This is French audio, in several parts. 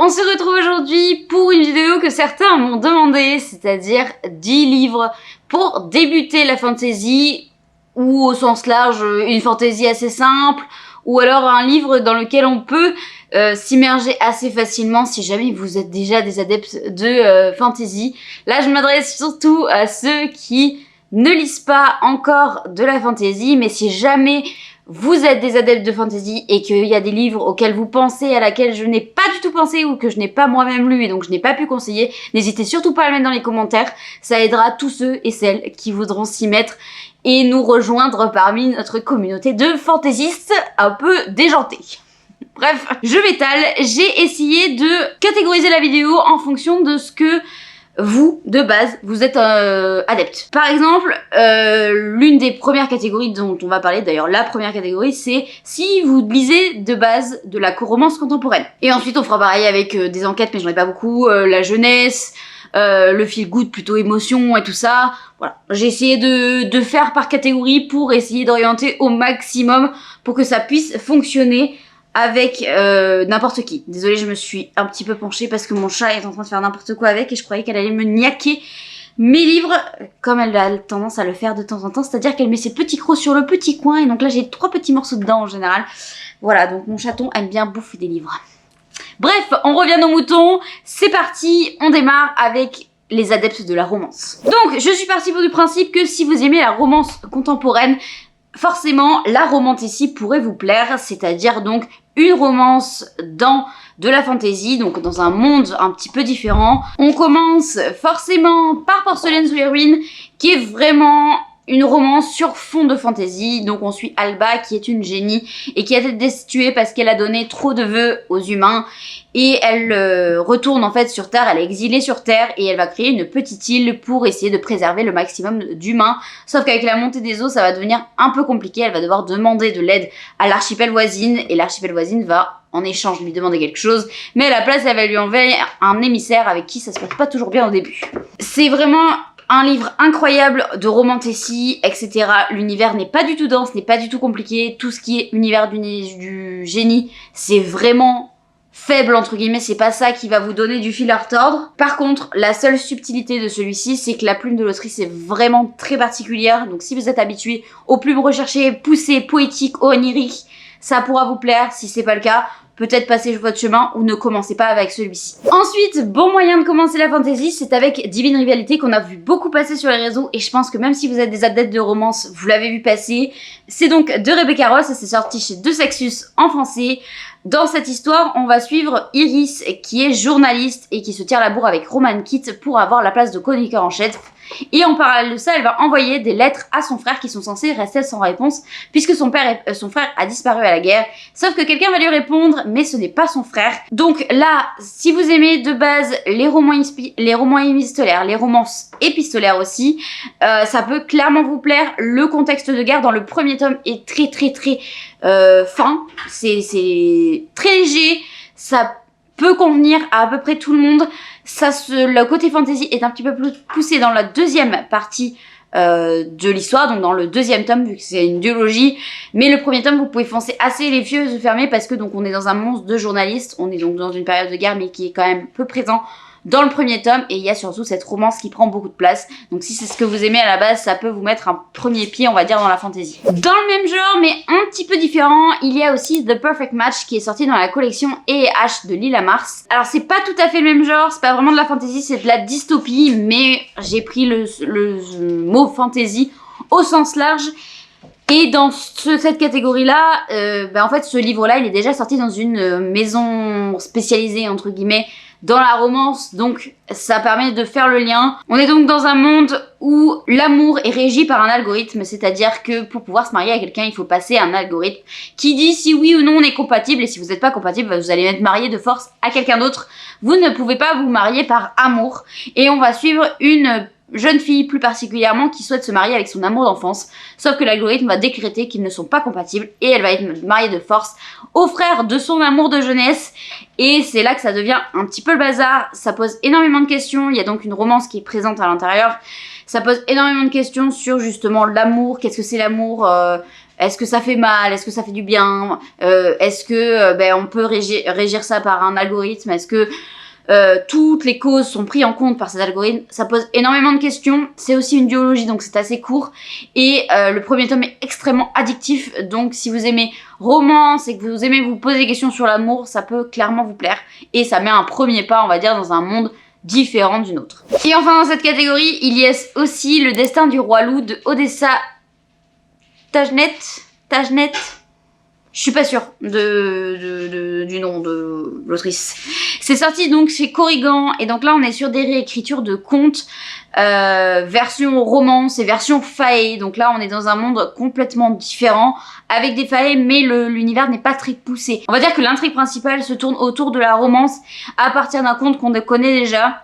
on se retrouve aujourd'hui pour une vidéo que certains m'ont demandé, c'est-à-dire 10 livres pour débuter la fantasy, ou au sens large, une fantasy assez simple, ou alors un livre dans lequel on peut s'immerger assez facilement si jamais vous êtes déjà des adeptes de fantasy. Là, je m'adresse surtout à ceux qui ne lisent pas encore de la fantasy, mais si jamais vous êtes des adeptes de fantasy et qu'il y a des livres auxquels vous pensez, à laquelle je n'ai pas du tout pensé ou que je n'ai pas moi-même lu et donc je n'ai pas pu conseiller, n'hésitez surtout pas à le mettre dans les commentaires. Ça aidera tous ceux et celles qui voudront s'y mettre et nous rejoindre parmi notre communauté de fantaisistes un peu déjantés. Bref, je m'étale, j'ai essayé de catégoriser la vidéo en fonction de ce que vous, de base, vous êtes adepte. Par exemple, l'une des premières catégories dont on va parler, d'ailleurs la première catégorie, c'est si vous lisez de base de la romance contemporaine. Et ensuite on fera pareil avec des enquêtes, mais j'en ai pas beaucoup, la jeunesse, le feel good plutôt émotion et tout ça. Voilà, j'ai essayé de faire par catégorie pour essayer d'orienter au maximum pour que ça puisse fonctionner avec n'importe qui. Désolée, je me suis un petit peu penchée parce que mon chat est en train de faire n'importe quoi avec et je croyais qu'elle allait me niaquer mes livres, comme elle a tendance à le faire de temps en temps, c'est-à-dire qu'elle met ses petits crocs sur le petit coin et donc là j'ai 3 petits morceaux dedans en général. Voilà, donc mon chaton aime bien bouffer des livres. Bref, on revient aux moutons, c'est parti, on démarre avec les adeptes de la romance. Donc, je suis partie du principe que si vous aimez la romance contemporaine, forcément, la romanticie pourrait vous plaire, c'est-à-dire donc une romance dans de la fantasy, donc dans un monde un petit peu différent. On commence forcément par Porcelaine sous les ruines, qui est vraiment une romance sur fond de fantasy. Donc on suit Alba qui est une génie et qui a été destituée parce qu'elle a donné trop de vœux aux humains et elle retourne en fait sur Terre, elle est exilée sur Terre et elle va créer une petite île pour essayer de préserver le maximum d'humains. Sauf qu'avec la montée des eaux ça va devenir un peu compliqué, elle va devoir demander de l'aide à l'archipel voisine et l'archipel voisine va en échange lui demander quelque chose, mais à la place elle va lui envoyer un émissaire avec qui ça se passe pas toujours bien au début. C'est vraiment un livre incroyable de romanticie, etc. L'univers n'est pas du tout dense, n'est pas du tout compliqué. Tout ce qui est univers du génie, c'est vraiment faible, entre guillemets. C'est pas ça qui va vous donner du fil à retordre. Par contre, la seule subtilité de celui-ci, c'est que la plume de l'autrice est vraiment très particulière. Donc si vous êtes habitué aux plumes recherchées, poussées, poétiques, oniriques, ça pourra vous plaire. Si c'est pas le cas, peut-être passez votre chemin ou ne commencez pas avec celui-ci. Ensuite, bon moyen de commencer la fantasy, c'est avec Divine Rivalité qu'on a vu beaucoup passer sur les réseaux et je pense que même si vous êtes des adeptes de romance, vous l'avez vu passer. C'est donc de Rebecca Ross et c'est sorti chez De Sexus en français. Dans cette histoire, on va suivre Iris qui est journaliste et qui se tire la bourre avec Roman Kitt pour avoir la place de chroniqueur en chef. Et en parallèle de ça, elle va envoyer des lettres à son frère qui sont censées rester sans réponse puisque son frère a disparu à la guerre. Sauf que quelqu'un va lui répondre, mais ce n'est pas son frère. Donc là, si vous aimez de base les romans épistolaires, les romances épistolaires aussi, ça peut clairement vous plaire. Le contexte de guerre dans le premier tome est très fin. C'est très léger. Ça peut convenir à peu près tout le monde. Le côté fantasy est un petit peu plus poussé dans la deuxième partie de l'histoire, donc dans le deuxième tome vu que c'est une duologie, mais le premier tome vous pouvez foncer assez les yeux fermés parce que donc on est dans un monstre de journalistes, on est donc dans une période de guerre mais qui est quand même peu présent dans le premier tome et il y a surtout cette romance qui prend beaucoup de place. Donc si c'est ce que vous aimez à la base, ça peut vous mettre un premier pied, on va dire, dans la fantasy. Dans le même genre, mais un petit peu différent, il y a aussi The Perfect Match qui est sorti dans la collection E&H de Lila Mars. Alors c'est pas tout à fait le même genre, c'est pas vraiment de la fantasy, c'est de la dystopie, mais j'ai pris le mot fantasy au sens large. Et dans cette catégorie-là, en fait ce livre-là, il est déjà sorti dans une maison spécialisée, entre guillemets, dans la romance, donc ça permet de faire le lien. On est donc dans un monde où l'amour est régi par un algorithme, c'est-à-dire que pour pouvoir se marier à quelqu'un, il faut passer un algorithme qui dit si oui ou non on est compatible, et si vous n'êtes pas compatible, vous allez être marié de force à quelqu'un d'autre. Vous ne pouvez pas vous marier par amour, et on va suivre une jeune fille plus particulièrement qui souhaite se marier avec son amour d'enfance, sauf que l'algorithme va décréter qu'ils ne sont pas compatibles et elle va être mariée de force au frère de son amour de jeunesse et c'est là que ça devient un petit peu le bazar. Ça pose énormément de questions, il y a donc une romance qui est présente à l'intérieur, ça pose énormément de questions sur justement l'amour, qu'est-ce que c'est l'amour, Est-ce que ça fait mal? Est-ce que ça fait du bien? Est-ce que on peut régir ça par un algorithme? Est-ce que toutes les causes sont prises en compte par cet algorithme? Ça pose énormément de questions. C'est aussi une duologie, donc c'est assez court. Et le premier tome est extrêmement addictif. Donc si vous aimez romance et que vous aimez vous poser des questions sur l'amour, ça peut clairement vous plaire. Et ça met un premier pas, on va dire, dans un monde différent d'une autre. Et enfin dans cette catégorie, il y a aussi Le destin du roi loup de Odessa Tajnet. Je suis pas sûre du nom de l'autrice. C'est sorti donc chez Corrigan, et donc là on est sur des réécritures de contes, version romance et version fae. Donc là on est dans un monde complètement différent, avec des fae, mais l'univers n'est pas très poussé. On va dire que l'intrigue principale se tourne autour de la romance à partir d'un conte qu'on connaît déjà.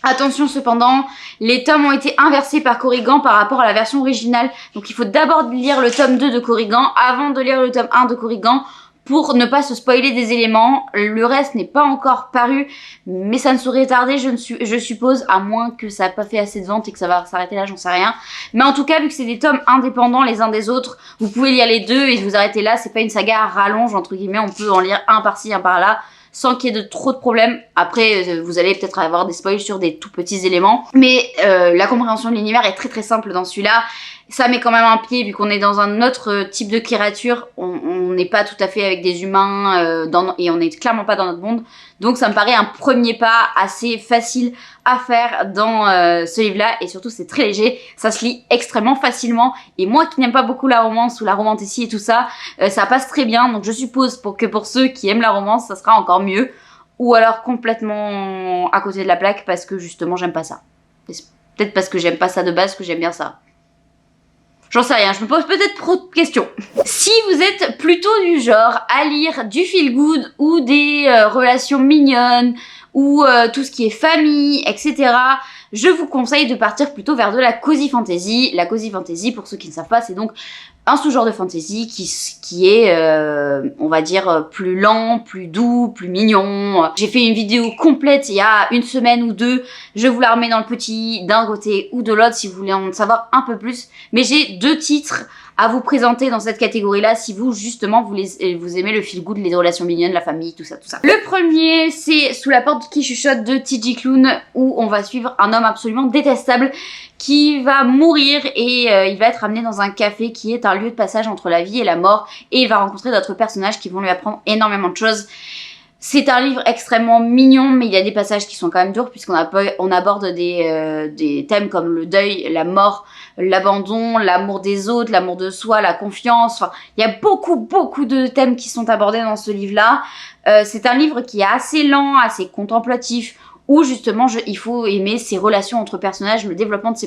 Attention cependant, les tomes ont été inversés par Corrigan par rapport à la version originale. Donc il faut d'abord lire le tome 2 de Corrigan avant de lire le tome 1 de Corrigan pour ne pas se spoiler des éléments. Le reste n'est pas encore paru, mais ça ne saurait tarder, je suppose, à moins que ça n'a pas fait assez de ventes et que ça va s'arrêter là, j'en sais rien. Mais en tout cas, vu que c'est des tomes indépendants les uns des autres, vous pouvez lire les deux et vous arrêter là. C'est pas une saga à rallonge, entre guillemets, on peut en lire un par-ci, un par-là, sans qu'il y ait de trop de problèmes. Après, vous allez peut-être avoir des spoils sur des tout petits éléments. Mais la compréhension de l'univers est très très simple dans celui-là. Ça met quand même un pied, vu qu'on est dans un autre type de créature. On n'est pas tout à fait avec des humains, et on n'est clairement pas dans notre monde. Donc ça me paraît un premier pas assez facile à faire dans ce livre-là. Et surtout, c'est très léger. Ça se lit extrêmement facilement. Et moi qui n'aime pas beaucoup la romance ou la romantécie et tout ça, ça passe très bien. Donc je suppose que pour ceux qui aiment la romance, ça sera encore mieux. Ou alors complètement à côté de la plaque parce que justement, j'aime pas ça. Peut-être parce que j'aime pas ça de base que j'aime bien ça. J'en sais rien, je me pose peut-être trop de questions. Si vous êtes plutôt du genre à lire du feel good ou des relations mignonnes ou tout ce qui est famille, etc., je vous conseille de partir plutôt vers de la cozy fantasy. La cozy fantasy, pour ceux qui ne savent pas, c'est donc un sous-genre de fantasy qui est, on va dire, plus lent, plus doux, plus mignon. J'ai fait une vidéo complète il y a une semaine ou deux. Je vous la remets dans le petit d'un côté ou de l'autre si vous voulez en savoir un peu plus. Mais j'ai 2 titres à vous présenter dans cette catégorie-là si vous, justement, vous aimez le feel good, les relations mignonnes, la famille, tout ça, tout ça. Le premier, c'est Sous la porte qui chuchote de T.J. Klune, où on va suivre un homme absolument détestable qui va mourir et il va être amené dans un café qui est un lieu de passage entre la vie et la mort, et il va rencontrer d'autres personnages qui vont lui apprendre énormément de choses. C'est un livre extrêmement mignon, mais il y a des passages qui sont quand même durs puisqu'on aborde des thèmes comme le deuil, la mort, l'abandon, l'amour des autres, l'amour de soi, la confiance. Enfin, il y a beaucoup de thèmes qui sont abordés dans ce livre-là. C'est un livre qui est assez lent, assez contemplatif, où justement il faut aimer ces relations entre personnages, le développement de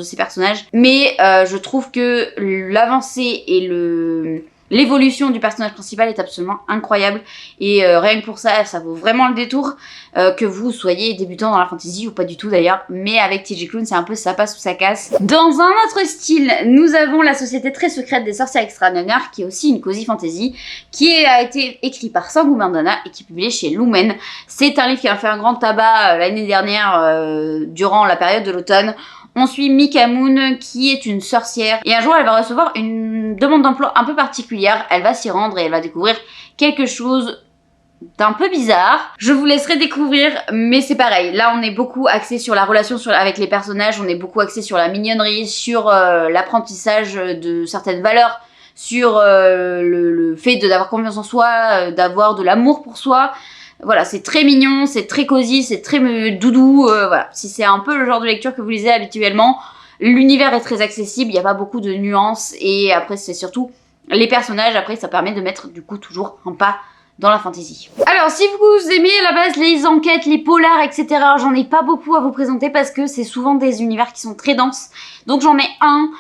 ces personnages. Mais je trouve que l'avancée et l'évolution du personnage principal est absolument incroyable, et rien que pour ça, ça vaut vraiment le détour, que vous soyez débutant dans la fantasy ou pas du tout d'ailleurs. Mais avec T.J. Klune, c'est un peu ça passe ou ça casse. Dans un autre style, nous avons La Société très secrète des sorcières extraordinaires, qui est aussi une cozy fantasy, qui a été écrit par Sangu Mandana et qui est publié chez Lumen. C'est un livre qui a fait un grand tabac l'année dernière, durant la période de l'automne. On suit Mika Moon qui est une sorcière et un jour elle va recevoir une demande d'emploi un peu particulière. Elle va s'y rendre et elle va découvrir quelque chose d'un peu bizarre. Je vous laisserai découvrir, mais c'est pareil. Là on est beaucoup axé sur la relation avec les personnages, on est beaucoup axé sur la mignonnerie, sur l'apprentissage de certaines valeurs, sur le fait d'avoir confiance en soi, d'avoir de l'amour pour soi. Voilà, c'est très mignon, c'est très cosy, c'est très doudou, voilà. Si c'est un peu le genre de lecture que vous lisez habituellement, l'univers est très accessible, il n'y a pas beaucoup de nuances, et après c'est surtout les personnages, après ça permet de mettre du coup toujours un pas dans la fantasy. Alors si vous aimez à la base les enquêtes, les polars, etc., j'en ai pas beaucoup à vous présenter parce que c'est souvent des univers qui sont très denses, donc j'en ai un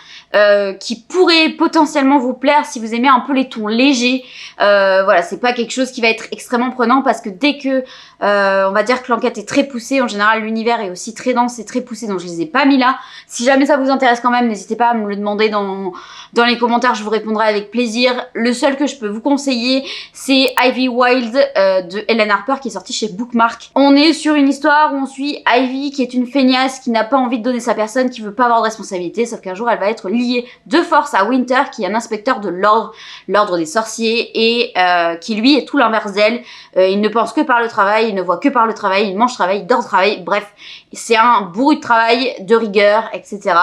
qui pourrait potentiellement vous plaire si vous aimez un peu les tons légers. Voilà, c'est pas quelque chose qui va être extrêmement prenant parce que dès que on va dire que l'enquête est très poussée, en général l'univers est aussi très dense et très poussé, donc je les ai pas mis là. Si jamais ça vous intéresse quand même, n'hésitez pas à me le demander dans les commentaires, je vous répondrai avec plaisir. Le seul que je peux vous conseiller, c'est Ivy Wild de Helen Harper, qui est sorti chez Bookmark. On est sur une histoire où on suit Ivy qui est une feignasse, qui n'a pas envie de donner sa personne, qui veut pas avoir de responsabilité, sauf qu'un jour elle va être lié de force à Winter, qui est un inspecteur de l'ordre des sorciers, et qui lui est tout l'inverse d'elle. Il ne pense que par le travail, il ne voit que par le travail, il mange travail, il dort travail, bref, c'est un bourru de travail, de rigueur, etc.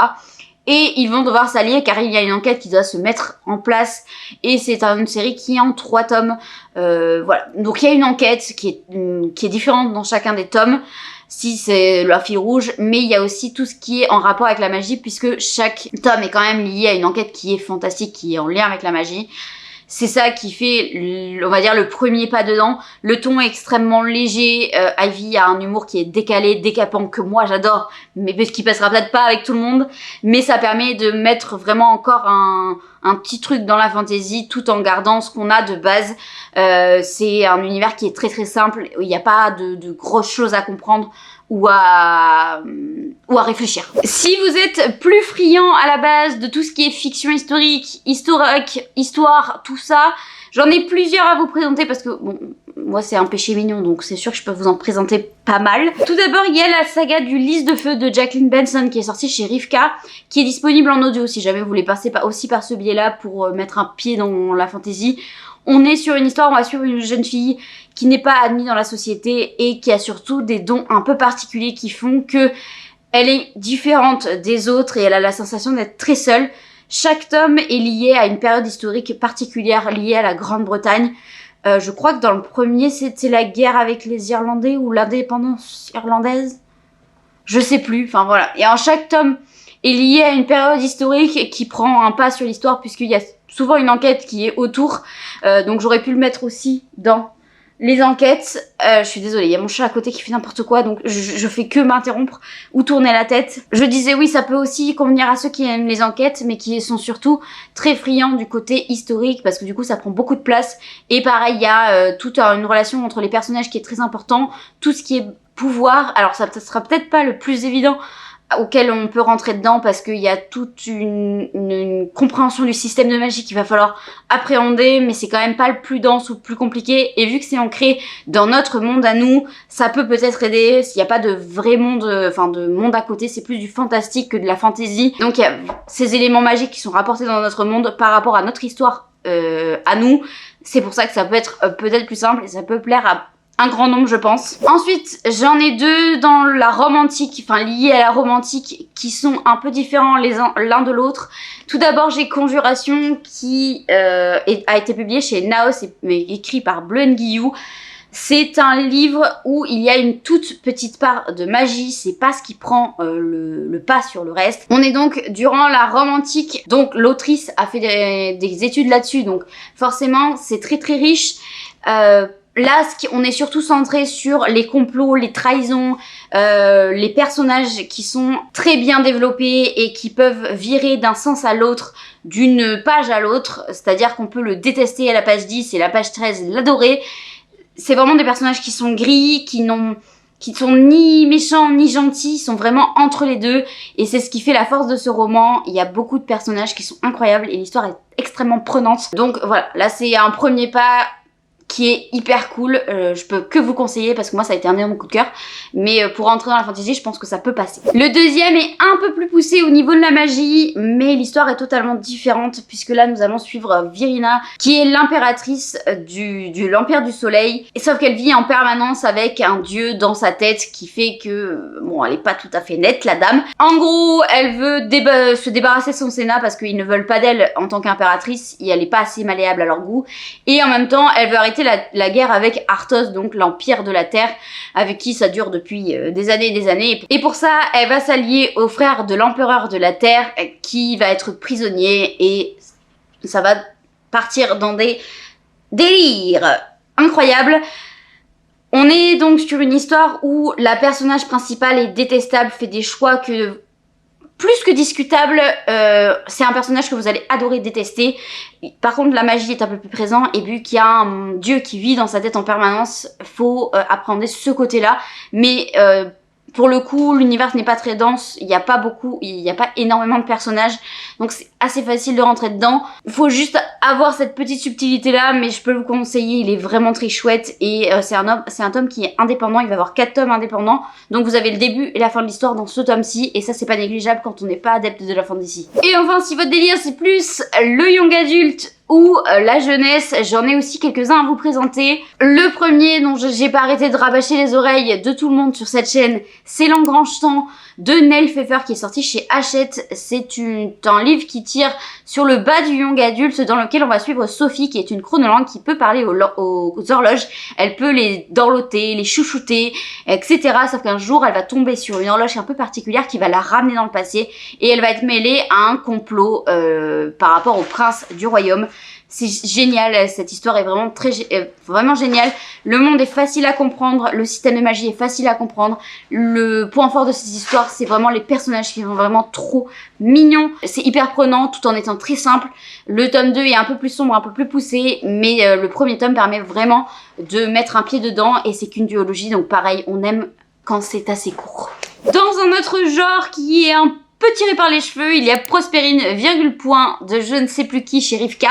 Et ils vont devoir s'allier car il y a une enquête qui doit se mettre en place, et c'est une série qui est en 3 tomes. Voilà, donc il y a une enquête qui est différente dans chacun des tomes, si c'est la fille rouge, mais il y a aussi tout ce qui est en rapport avec la magie, puisque chaque tome est quand même lié à une enquête qui est fantastique, qui est en lien avec la magie. C'est ça qui fait, on va dire, le premier pas dedans. Le ton est extrêmement léger. Ivy a un humour qui est décalé, décapant, que moi j'adore, mais qui passera peut-être pas avec tout le monde. Mais ça permet de mettre vraiment encore un petit truc dans la fantasy, tout en gardant ce qu'on a de base. C'est un univers qui est très très simple, où il n'y a pas de grosses choses à comprendre ou à réfléchir. Si vous êtes plus friand à la base de tout ce qui est fiction historique, histoire, tout ça, j'en ai plusieurs à vous présenter parce que, bon, moi c'est un péché mignon, donc c'est sûr que je peux vous en présenter pas mal. Tout d'abord, il y a la saga du Lys de Feu de Jacqueline Benson qui est sortie chez Rivka, qui est disponible en audio si jamais vous voulez passer aussi par ce biais-là pour mettre un pied dans la fantasy. On est sur une histoire, on va suivre une jeune fille qui n'est pas admise dans la société et qui a surtout des dons un peu particuliers qui font que elle est différente des autres et elle a la sensation d'être très seule. Chaque tome est lié à une période historique particulière liée à la Grande-Bretagne. Je crois que dans le premier, c'était la guerre avec les Irlandais ou l'indépendance irlandaise. Je sais plus, enfin voilà. Et en chaque tome est lié à une période historique qui prend un pas sur l'histoire puisqu'il y a souvent une enquête qui est autour. Donc j'aurais pu le mettre aussi dans les enquêtes. Je suis désolée, il y a mon chat à côté qui fait n'importe quoi, donc je fais que m'interrompre ou tourner la tête. Je disais oui, ça peut aussi convenir à ceux qui aiment les enquêtes, mais qui sont surtout très friands du côté historique, parce que du coup ça prend beaucoup de place. Et pareil, il y a toute une relation entre les personnages qui est très important, tout ce qui est pouvoir. Alors ça sera peut-être pas le plus évident auquel on peut rentrer dedans parce qu'il y a toute une compréhension du système de magie qu'il va falloir appréhender, mais c'est quand même pas le plus dense ou le plus compliqué, et vu que c'est ancré dans notre monde à nous, ça peut peut-être aider s'il n'y a pas de vrai monde, enfin de monde à côté, c'est plus du fantastique que de la fantasy. Donc il y a ces éléments magiques qui sont rapportés dans notre monde par rapport à notre histoire à nous, c'est pour ça que ça peut être peut-être plus simple et ça peut plaire à un grand nombre, je pense. Ensuite, j'en ai deux dans la romantique, enfin liés à la romantique, qui sont un peu différents l'un de l'autre. Tout d'abord, j'ai Conjuration qui a été publié chez Naos et écrit par Bleu Nguyen. C'est un livre où il y a une toute petite part de magie, c'est pas ce qui prend le pas sur le reste. On est donc durant la romantique, donc l'autrice a fait des études là-dessus, donc forcément c'est très très riche. Là, on est surtout centré sur les complots, les trahisons, les personnages qui sont très bien développés et qui peuvent virer d'un sens à l'autre, d'une page à l'autre. C'est-à-dire qu'on peut le détester à la page 10 et la page 13 l'adorer. C'est vraiment des personnages qui sont gris, qui sont ni méchants ni gentils, ils sont vraiment entre les deux. Et c'est ce qui fait la force de ce roman. Il y a beaucoup de personnages qui sont incroyables et l'histoire est extrêmement prenante. Donc voilà, là c'est un premier pas qui est hyper cool, je peux que vous conseiller parce que moi ça a été un énorme coup de cœur, mais pour entrer dans la fantasy je pense que ça peut passer. Le deuxième est un peu plus poussé au niveau de la magie, mais l'histoire est totalement différente puisque là nous allons suivre Virina qui est l'impératrice de l'Empire du Soleil, et sauf qu'elle vit en permanence avec un dieu dans sa tête qui fait que, bon, elle est pas tout à fait nette la dame. En gros elle veut se débarrasser de son sénat parce qu'ils ne veulent pas d'elle en tant qu'impératrice et elle est pas assez malléable à leur goût, et en même temps elle veut arrêter la guerre avec Arthos, donc l'Empire de la Terre, avec qui ça dure depuis des années et des années. Et pour ça, elle va s'allier au frère de l'Empereur de la Terre, qui va être prisonnier, et ça va partir dans des délires incroyables. On est donc sur une histoire où la personnage principale est détestable, fait des choix plus que discutable, c'est un personnage que vous allez adorer détester. Par contre la magie est un peu plus présente, et vu qu'il y a un dieu qui vit dans sa tête en permanence, faut appréhender ce côté là, mais Pour le coup, l'univers n'est pas très dense, il n'y a pas énormément de personnages, donc c'est assez facile de rentrer dedans. Il faut juste avoir cette petite subtilité là, mais je peux vous conseiller, il est vraiment très chouette, et c'est un tome qui est indépendant, il va y avoir 4 tomes indépendants, donc vous avez le début et la fin de l'histoire dans ce tome-ci, et ça c'est pas négligeable quand on n'est pas adepte de la fantasy. Et enfin, si votre délire c'est plus le young adulte ou la jeunesse, j'en ai aussi quelques-uns à vous présenter. Le premier dont j'ai pas arrêté de rabâcher les oreilles de tout le monde sur cette chaîne, c'est L'Engrangement de Neil Pfeffer qui est sorti chez Hachette. C'est un livre qui tire sur le bas du young adulte, dans lequel on va suivre Sophie qui est une chronolangue qui peut parler aux horloges. Elle peut les dorloter, les chouchouter, etc. Sauf qu'un jour elle va tomber sur une horloge un peu particulière qui va la ramener dans le passé, et elle va être mêlée à un complot par rapport au prince du royaume. C'est génial, cette histoire est vraiment vraiment géniale. Le monde est facile à comprendre, le système de magie est facile à comprendre. Le point fort de cette histoire, c'est vraiment les personnages qui sont vraiment trop mignons. C'est hyper prenant tout en étant très simple. Le tome 2 est un peu plus sombre, un peu plus poussé, mais le premier tome permet vraiment de mettre un pied dedans, et c'est qu'une duologie, donc pareil, on aime quand c'est assez court. Dans un autre genre qui est un peu tiré par les cheveux, il y a Prospérine, virgule point, de je ne sais plus qui chez Rivka.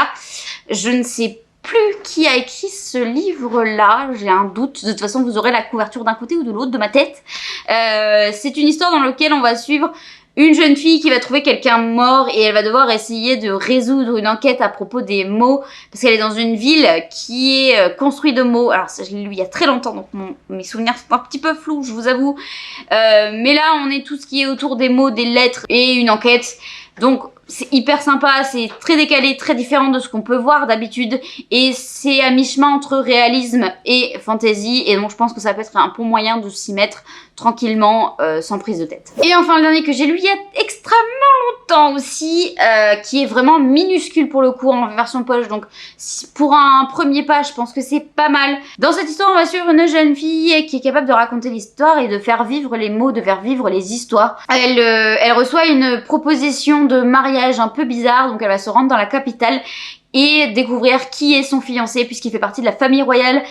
Je ne sais plus qui a écrit ce livre-là, j'ai un doute. De toute façon, vous aurez la couverture d'un côté ou de l'autre de ma tête. C'est une histoire dans laquelle on va suivre une jeune fille qui va trouver quelqu'un mort, et elle va devoir essayer de résoudre une enquête à propos des mots, parce qu'elle est dans une ville qui est construite de mots. Alors ça, je l'ai lu il y a très longtemps, donc mes souvenirs sont un petit peu flous, je vous avoue. Mais là, on est tout ce qui est autour des mots, des lettres et une enquête. Donc c'est hyper sympa, c'est très décalé, très différent de ce qu'on peut voir d'habitude, et c'est à mi-chemin entre réalisme et fantasy, et donc je pense que ça peut être un bon moyen de s'y mettre tranquillement, sans prise de tête. Et enfin, le dernier que j'ai lu il y a extrêmement longtemps aussi, qui est vraiment minuscule pour le coup en version poche, donc pour un premier pas, je pense que c'est pas mal. Dans cette histoire, on va suivre une jeune fille qui est capable de raconter l'histoire et de faire vivre les mots, de faire vivre les histoires. Elle reçoit une proposition de mariage un peu bizarre, donc elle va se rendre dans la capitale et découvrir qui est son fiancé, puisqu'il fait partie de la famille royale.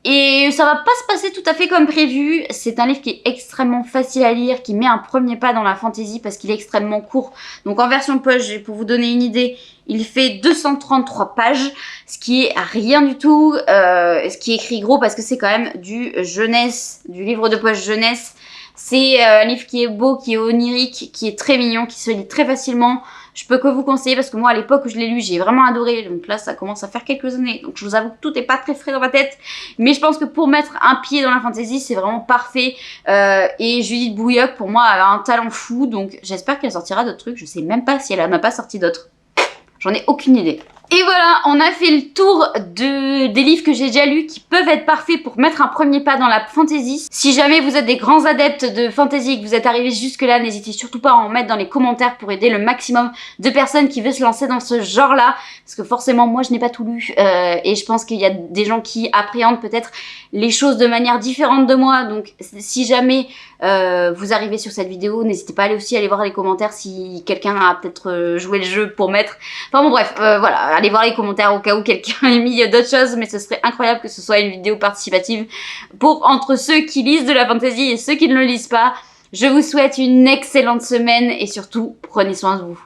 Et ça va pas se passer tout à fait comme prévu. C'est un livre qui est extrêmement facile à lire, qui met un premier pas dans la fantasy parce qu'il est extrêmement court. Donc en version poche, pour vous donner une idée, il fait 233 pages, ce qui est rien du tout, ce qui est écrit gros parce que c'est quand même du jeunesse, du livre de poche jeunesse. C'est un livre qui est beau, qui est onirique, qui est très mignon, qui se lit très facilement. Je peux que vous conseiller parce que moi à l'époque où je l'ai lu, j'ai vraiment adoré. Donc là ça commence à faire quelques années. Donc je vous avoue que tout n'est pas très frais dans ma tête. Mais je pense que pour mettre un pied dans la fantasy, c'est vraiment parfait. Et Judith Bouilloc pour moi elle a un talent fou. Donc j'espère qu'elle sortira d'autres trucs. Je sais même pas si elle en a pas sorti d'autres. J'en ai aucune idée. Et voilà, on a fait le tour des livres que j'ai déjà lus qui peuvent être parfaits pour mettre un premier pas dans la fantasy. Si jamais vous êtes des grands adeptes de fantasy et que vous êtes arrivés jusque là, n'hésitez surtout pas à en mettre dans les commentaires pour aider le maximum de personnes qui veulent se lancer dans ce genre-là. Parce que forcément, moi, je n'ai pas tout lu. Et je pense qu'il y a des gens qui appréhendent peut-être les choses de manière différente de moi. Donc, si jamais vous arrivez sur cette vidéo, n'hésitez pas à aller voir les commentaires si quelqu'un a peut-être joué le jeu pour mettre... Enfin bon, bref, voilà. Allez voir les commentaires au cas où quelqu'un ait mis d'autres choses, mais ce serait incroyable que ce soit une vidéo participative pour entre ceux qui lisent de la fantasy et ceux qui ne le lisent pas. Je vous souhaite une excellente semaine et surtout, prenez soin de vous.